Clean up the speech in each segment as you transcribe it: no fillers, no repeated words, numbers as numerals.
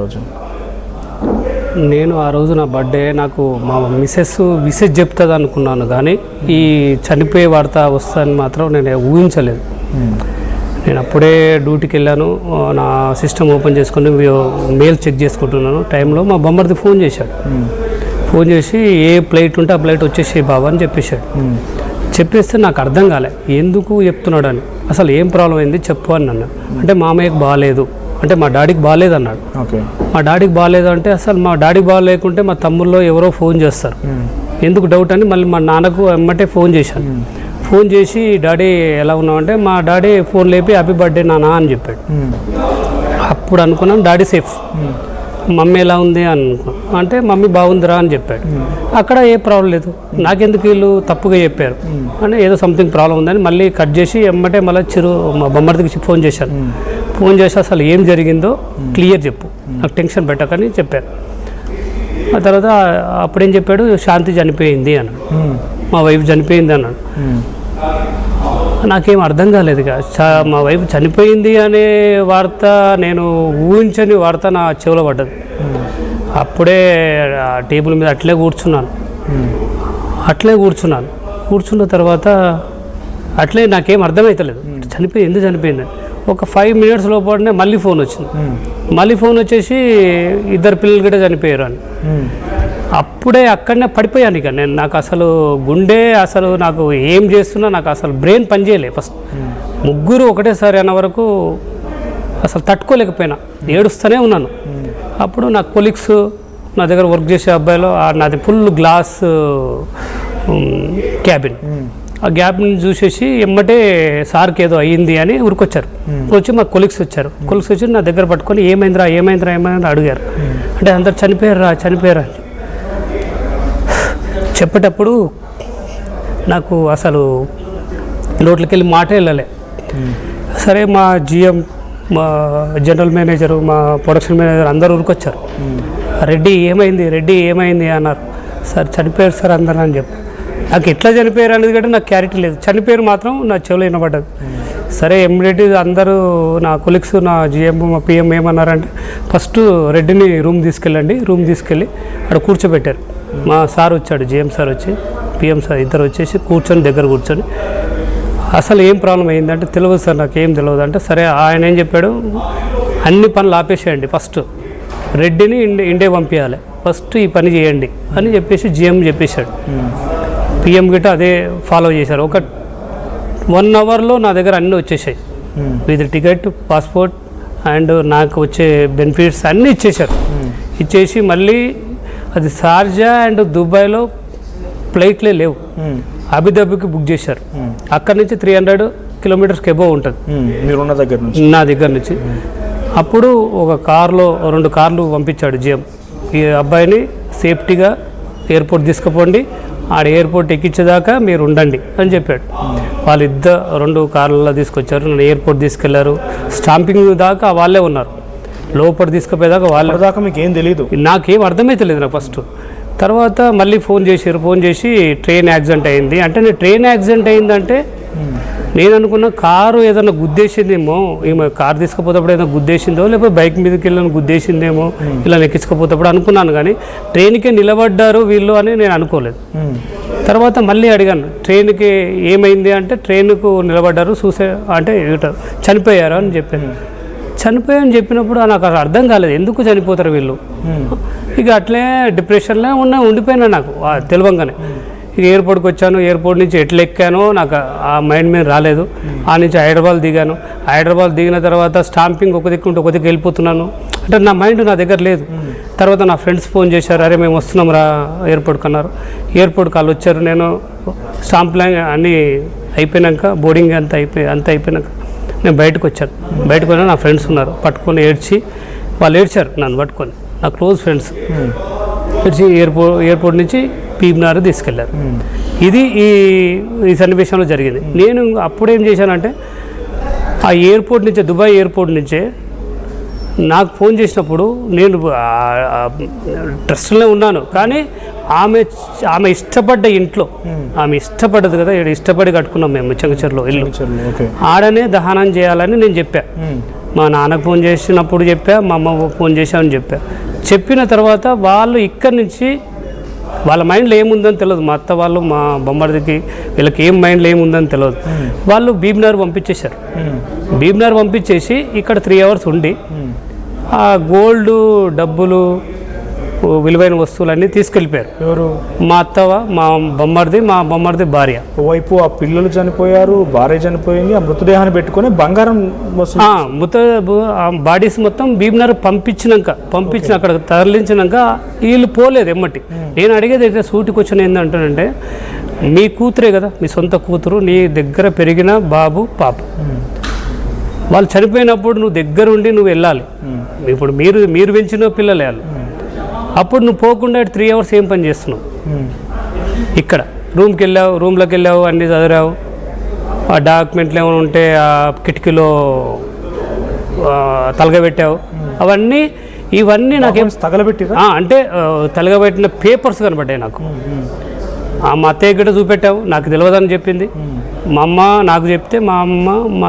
రోజు నేను ఆ రోజు నా బర్త్డే నాకు మా మిసెస్ చెప్తుంది అనుకున్నాను, కానీ ఈ చనిపోయే వార్త వస్తుందని మాత్రం నేను ఊహించలేదు. నేను అప్పుడే డ్యూటీకి వెళ్ళాను, నా సిస్టమ్ ఓపెన్ చేసుకుని మెయిల్ చెక్ చేసుకుంటున్నాను. టైంలో మా బొమ్మర్ది ఫోన్ చేశాడు. ఫోన్ చేసి ఏ ఫ్లైట్ ఉంటే ఆ ఫ్లైట్ వచ్చేసి బాబా అని చెప్పేశాడు. చెప్పేస్తే నాకు అర్థం కాలే ఎందుకు చెప్తున్నాడు అని, అసలు ఏం ప్రాబ్లం అయింది చెప్పు అని అన్నాడు. అంటే మామయ్యకు బాగాలేదు అంటే మా డాడీకి బాగాలేదు అన్నాడు. మా డాడీకి బాగాలేదు అంటే అసలు మా డాడీకి బాగాలేకుంటే మా తమ్ముళ్ళు ఎవరో ఫోన్ చేస్తారు, ఎందుకు డౌట్ అని మళ్ళీ మా నాన్నకు ఎమ్మటే ఫోన్ చేశాను. ఫోన్ చేసి డాడీ ఎలా ఉన్నామంటే మా డాడీ ఫోన్ లేపి హ్యాపీ బర్త్డే నాన్న అని చెప్పాడు. అప్పుడు అనుకున్నాను డాడీ సేఫ్. మమ్మీ ఎలా ఉంది అనుకో అంటే మమ్మీ బాగుందిరా అని చెప్పాడు. అక్కడ ఏ ప్రాబ్లం లేదు, నాకెందుకు వీళ్ళు తప్పుగా చెప్పారు అని ఏదో సంథింగ్ ప్రాబ్లం ఉందని మళ్ళీ కట్ చేసి ఎమ్మటే మళ్ళీ మా బొమ్మర్దికి ఫోన్ చేశాను. ఫోన్ చేసి అసలు ఏం జరిగిందో క్లియర్ చెప్పు, నాకు టెన్షన్ పెట్టకని చెప్పాను. ఆ తర్వాత అప్పుడేం చెప్పాడు, శాంతి చనిపోయింది అన్నాడు, మా వైఫ్ చనిపోయింది అన్నాడు. నాకేం అర్థం కాలేదు. మా వైఫ్ చనిపోయింది అనే వార్త నేను ఊహించని వార్త నా చెవిలో పడ్డది. అప్పుడే ఆ టేబుల్ మీద అట్లే కూర్చున్న తర్వాత అట్లే నాకేం అర్థమవుతలేదు, ఎందుకు చనిపోయిందని. ఒక 5 minutes లోపలనే మళ్ళీ ఫోన్ వచ్చింది. మళ్ళీ ఫోన్ వచ్చేసి ఇద్దరు పిల్లలు కూడా చనిపోయారు అని. అప్పుడే అక్కడనే పడిపోయాను. ఇక నేను నాకు అసలు గుండె అసలు నాకు ఏం చేస్తున్నా నాకు అసలు బ్రెయిన్ పనిచేయలే. ఫస్ట్ ముగ్గురు ఒకటేసారి అన్న వరకు అసలు తట్టుకోలేకపోయినా, ఏడుస్తూనే ఉన్నాను. అప్పుడు నా కొలీగ్స్, నా దగ్గర వర్క్ చేసే అబ్బాయిలో నాది ఫుల్ గ్లాస్ క్యాబిన్, ఆ గ్యాప్ని చూసేసి ఎమ్మటే సార్కి ఏదో అయ్యింది అని ఊరికొచ్చారు. వచ్చి మా కొలీగ్స్ వచ్చి నా దగ్గర పట్టుకొని ఏమైందిరా అడిగారు. అంటే అందరు చనిపోయారా అని చెప్పేటప్పుడు నాకు అసలు నోట్లకి వెళ్ళి మాట వెళ్ళలే. సరే మా GM, మా జనరల్ మేనేజరు, మా ప్రొడక్షన్ మేనేజర్ అందరూ ఊరికొచ్చారు. రెడ్డి ఏమైంది అన్నారు. సార్ చనిపోయారు సార్ అందరూ అని చెప్పి. నాకు ఎట్లా చనిపోయారు అనేది కంటే నాకు క్లారిటీ లేదు, చనిపోయారు మాత్రం నా చెవిలో వినబడ్డది. సరే ఇమ్మీడియట్గా అందరూ నా కొలీగ్స్, నా GM, మా PM ఏమన్నారంటే ఫస్ట్ రెడ్డిని రూమ్ తీసుకెళ్ళి అక్కడ కూర్చోబెట్టారు. మా సార్ వచ్చాడు, GM సార్ వచ్చి PM సార్ ఇద్దరు వచ్చేసి దగ్గర కూర్చొని అసలు ఏం ప్రాబ్లం అయిందంటే తెలియదు సార్, నాకు ఏం తెలియదు అంటే సరే ఆయన ఏం చెప్పాడు, అన్ని పనులు ఆపేసేయండి, ఫస్ట్ రెడ్డిని ఇండియా పంపించాలి, ఫస్ట్ ఈ పని చేయండి అని చెప్పేసి GM చెప్పేశాడు. PM గిట్ట అదే ఫాలో చేశారు. ఒక 1 hourలో నా దగ్గర అన్నీ వచ్చేసాయి, విత్ టికెట్, పాస్పోర్ట్ అండ్ నాకు వచ్చే బెనిఫిట్స్ అన్నీ ఇచ్చేసి మళ్ళీ అది షార్జా అండ్ దుబాయ్లో ఫ్లైట్లే లేవు, అబుదాబికి బుక్ చేశారు. అక్కడి నుంచి 300 kilometers అబోవ్ ఉంటుంది నా దగ్గర నుంచి. అప్పుడు ఒక కార్లో 2 కార్లు పంపించాడు GM. ఈ అబ్బాయిని సేఫ్టీగా ఎయిర్పోర్ట్ తీసుకుపోండి, ఆడ ఎయిర్పోర్ట్ ఎక్కించేదాకా మీరు ఉండండి అని చెప్పాడు. వాళ్ళిద్దరు 2 కార్లలో తీసుకొచ్చారు, నన్ను ఎయిర్పోర్ట్ తీసుకెళ్లారు. స్టాంపింగ్ దాకా వాళ్ళే ఉన్నారు, లోపల తీసుకుపోయేదాకా వాళ్ళే దాకా. మీకు ఏం తెలియదు, నాకేం అర్థమైతలేదు నాకు ఫస్ట్. తర్వాత మళ్ళీ ఫోన్ చేసి ట్రైన్ యాక్సిడెంట్ అయింది అంటే, నేను ట్రైన్ యాక్సిడెంట్ అయిందంటే నేను అనుకున్న కారు ఏదైనా గుద్దేసిందేమో, ఈమె కారు తీసుకుపోతేప్పుడు ఏదైనా గుద్దేసిందో, లేకపోతే బైక్ మీదకి వెళ్ళని గుద్దేసిందేమో ఇలా ఎక్కించుకుపోతేప్పుడు అనుకున్నాను, కానీ ట్రైన్కే నిలబడ్డారు వీళ్ళు అని నేను అనుకోలేదు. తర్వాత మళ్ళీ అడిగాను ట్రైన్కి ఏమైంది అంటే, ట్రైన్కు నిలబడ్డారు అంటే చనిపోయారు అని చెప్పాను. చనిపోయారని చెప్పినప్పుడు నాకు అసలు అర్థం కాలేదు, ఎందుకు చనిపోతారు వీళ్ళు. ఇక అట్లే డిప్రెషన్లో ఉండిపోయినా నాకు తెలియంగానే. ఇక ఎయిర్పోర్ట్కి వచ్చాను, ఎయిర్పోర్ట్ నుంచి ఎట్లా ఎక్కానో నాకు ఆ మైండ్ మీద రాలేదు. ఆ నుంచి హైదరాబాద్ దిగిన తర్వాత స్టాంపింగ్ ఒక దిక్కు వెళ్ళిపోతున్నాను, అంటే నా మైండ్ నా దగ్గర లేదు. తర్వాత నా ఫ్రెండ్స్ ఫోన్ చేశారు, అరే మేము వస్తున్నాం రా ఎయిర్పోర్ట్కి అన్నారు. ఎయిర్పోర్ట్ వాళ్ళు వచ్చారు. నేను స్టాంప్లింగ్ అన్నీ అయిపోయినాక, బోర్డింగ్ అంతా అయిపోయినాక నేను బయటకు వచ్చాను. నా ఫ్రెండ్స్ ఉన్నారు, పట్టుకొని వాళ్ళు ఏడ్చారు నన్ను పట్టుకొని, నా క్లోజ్ ఫ్రెండ్స్ ఏడ్చి ఎయిర్పోర్ట్ నుంచి పీఎంఆర్ తీసుకెళ్లారు. ఇది ఈ సన్నివేశంలో జరిగింది. నేను అప్పుడేం చేశానంటే, ఆ ఎయిర్పోర్ట్ నుంచే, దుబాయ్ ఎయిర్పోర్ట్ నుంచే నాకు ఫోన్ చేసినప్పుడు నేను ట్రస్ట్లో ఉన్నాను, కానీ ఆమె ఇష్టపడ్డ ఇంట్లో, ఆమె ఇష్టపడ్డది కదా, ఇష్టపడి కట్టుకున్నాం మేము చెంగచెర్లో ఇల్లు, ఆడనే దహనం చేయాలని నేను చెప్పా. మా నాన్నకు ఫోన్ చేసినప్పుడు చెప్పా, మా అమ్మ ఫోన్ చేశామని చెప్పిన తర్వాత వాళ్ళు ఇక్కడి నుంచి వాళ్ళ మైండ్లో ఏముందని తెలియదు. మా అత్త వాళ్ళు మా బొమ్మడికి వీళ్ళకి ఏం మైండ్లో ఏముందని తెలియదు. వాళ్ళు భీమ్నగర్ పంపించేశారు. భీమ్నగర్ పంపించేసి ఇక్కడ 3 hours ఉండి ఆ గోల్డ్, డబ్బులు, విలువైన వస్తువులన్నీ తీసుకెళ్ళిపోయారు. ఎవరు? మా అత్తవ, మా బొమ్మడిది భార్య. ఓవైపు ఆ పిల్లలు చనిపోయారు, భార్య చనిపోయింది, ఆ మృతదేహాన్ని పెట్టుకొని బంగారం బాడీస్ మొత్తం భీమ్నగర్ పంపించిన అక్కడ తరలించినాక వీళ్ళు పోలేదు ఎమ్మటి. నేను అడిగేది అయితే సూటికి వచ్చిన ఏంటంటే, మీ కూతురే కదా, మీ సొంత కూతురు, నీ దగ్గర పెరిగిన బాబు పాప, వాళ్ళు చనిపోయినప్పుడు నువ్వు దగ్గర ఉండి నువ్వు వెళ్ళాలి. ఇప్పుడు మీరు పెంచిన పిల్లలే వాళ్ళు. అప్పుడు నువ్వు పోకుండా 3 hours ఏం పని చేస్తున్నావు? ఇక్కడ రూమ్లోకి వెళ్ళావు, అన్నీ చదివావు, ఆ డాక్యుమెంట్లు ఏమైనా ఉంటే ఆ కిటికీలో తలగబెట్టావు. ఇవన్నీ నాకేం తగలబెట్టి అంటే తలగబెట్టిన పేపర్స్ కనబడ్డాయి నాకు. మా అత్తయ్య గిట్ట చూపెట్టావు, నాకు తెలియదని చెప్పింది. మా అమ్మ నాకు చెప్తే మా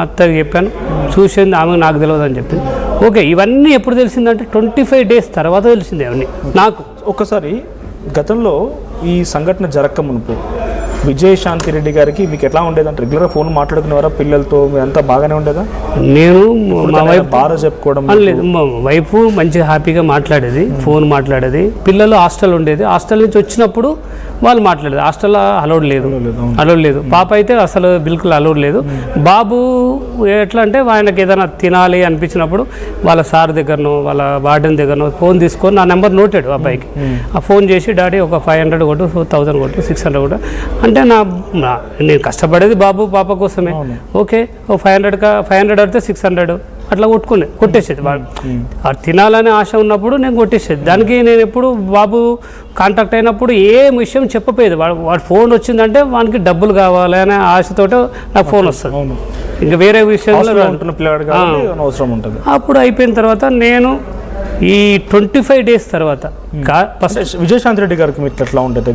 అత్తయ్యకి చెప్పాను, చూసింది ఆమె, నాకు తెలియదని చెప్పింది. ఓకే, ఇవన్నీ ఎప్పుడు తెలిసిందంటే 25 days తర్వాత తెలిసింది అవన్నీ నాకు. ఒకసారి గతంలో ఈ సంఘటన జరగక మునుపు విజయశాంతి రెడ్డి గారికి మీకు ఎట్లా ఉండేదంటే, రెగ్యులర్గా ఫోన్ మాట్లాడుకునేవారా పిల్లలతో? మీరంతా బాగానే ఉండేదా? నేను మా వైఫ్ బాగా చెప్పుకోవడం లేదు, మా వైఫ్ మంచిగా హ్యాపీగా మాట్లాడేది, ఫోన్ మాట్లాడేది. పిల్లలు హాస్టల్ ఉండేది, హాస్టల్ నుంచి వచ్చినప్పుడు వాళ్ళు మాట్లాడేది. హాస్టల్లో అలౌడ్ లేదు. పాప అయితే అసలు బిల్కుల్ అలౌడ్ లేదు. బాబు ఎట్లా అంటే ఆయనకి ఏదైనా తినాలి అనిపించినప్పుడు వాళ్ళ సార్ దగ్గరనో వాళ్ళ వార్డెన్ దగ్గరనో ఫోన్ తీసుకొని నా నెంబర్ నోటాడు అబ్బాయికి. ఆ ఫోన్ చేసి డాడీ ఒక 500 కొట్టు, 1000 కొట్టు, 600 కొట్టు అంటే నేను కష్టపడేది బాబు పాప కోసమే. ఓకే, ఓ 500 అడితే 600 అట్లా కొట్టేసేది. వాడు తినాలనే ఆశ ఉన్నప్పుడు నేను కొట్టేసేది. దానికి నేను ఎప్పుడు బాబు కాంటాక్ట్ అయినప్పుడు ఏ విషయం చెప్పపోయేది. వాడు ఫోన్ వచ్చిందంటే వానికి డబ్బులు కావాలి అనే ఆశతోటే నాకు ఫోన్ వస్తుంది. ఇంకా వేరే విషయంలో అవసరం ఉంటుంది. అప్పుడు అయిపోయిన తర్వాత నేను ఈ 25 days తర్వాత విజయశాంతి రెడ్డి గారికి మీరు ఎట్లా ఉంటుంది?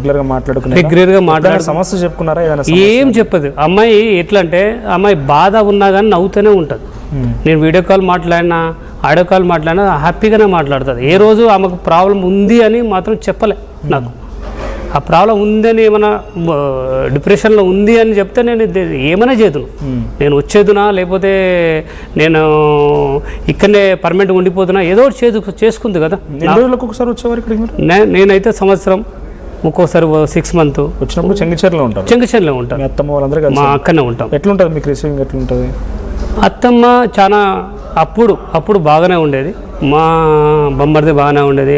రెగ్యులర్గా మాట్లాడు సమస్య చెప్పుకున్నారా? ఏం చెప్పదు. అమ్మాయి ఎట్లా అంటే, అమ్మాయి బాధ ఉన్నా కానీ నవ్వుతూనే ఉంటుంది. నేను వీడియో కాల్ మాట్లాడినా, ఆడియో కాల్ మాట్లాడినా హ్యాపీగానే మాట్లాడుతుంది. ఏ రోజు ఆమెకు ప్రాబ్లం ఉంది అని మాత్రం చెప్పలే నాకు. ఆ ప్రాబ్లం ఉందని, ఏమైనా డిప్రెషన్లో ఉంది అని చెప్తే నేను ఏమైనా చేదును. నేను వచ్చేదునా, లేకపోతే నేను ఇక్కడనే పర్మనెంట్గా ఉండిపోతున్నా, ఏదో ఒకటి చేసుకుంది కదా. ఒకసారి వచ్చేవారు ఇక్కడికి? నేనైతే సంవత్సరం, ఒక్కోసారి 6 months వచ్చినప్పుడు చెంగిచెర్లో ఉంటాను. ఉంటాను. అత్తమ్మ వాళ్ళందరూ మా అక్కనే ఉంటాం. ఎట్లుంటుంది మీకు రిసీవింగ్? ఎట్లుంటుంది? అత్తమ్మ చాలా అప్పుడు బాగానే ఉండేది, మా బొమ్మడిది బాగానే ఉండేది,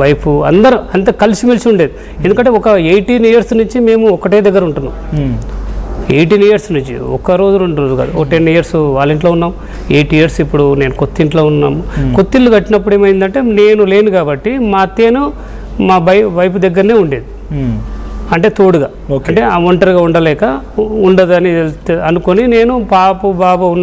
వైఫ్ అందరూ అంత కలిసిమెలిసి ఉండేది. ఎందుకంటే ఒక 18 years నుంచి మేము ఒకటే దగ్గర ఉంటున్నాం. 18 years నుంచి ఒక్క రోజు 2 రోజులు కాదు, ఒక 10 years వాళ్ళ ఇంట్లో ఉన్నాం, 8 years ఇప్పుడు నేను కొత్త ఇంట్లో ఉన్నాము. కొత్త ఇల్లు కట్టినప్పుడు ఏమైందంటే, నేను లేను కాబట్టి మా అత్తయ్యను మా వైఫ్ దగ్గరనే ఉండేది, అంటే తోడుగా. అంటే ఒంటరిగా ఉండలేక ఉండదని అనుకొని నేను బాబు ఉన్న